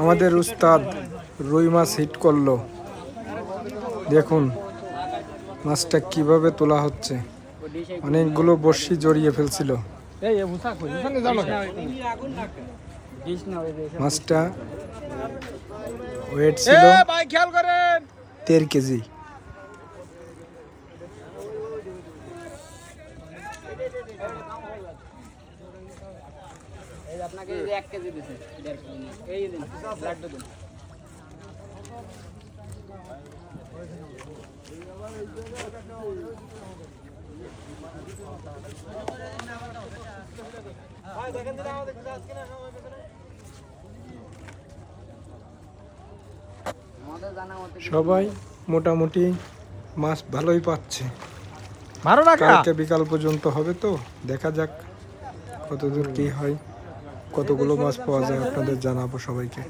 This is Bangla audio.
আমাদের উস্তাদ রুই মাছ হিট করলো। দেখুন মাছটা কিভাবে তোলা হচ্ছে। অনেকগুলো বড়শি জড়িয়ে ফেলছিল। মাছটা ওয়েট ছিল 13 কেজি। আপনাকে 1 কেজি দিছে 1.5 কেজি এই দিন লাড্ডু দিন। সবাই মোটামুটি মাছ ভালোই পাচ্ছে। 12 টাকা কালকে বিকাল পর্যন্ত হবে তো, দেখা যাক কতদূর কি হয়, কতগুলো মাছ পাওয়া যায় আপনাদের জানাবো সবাইকে।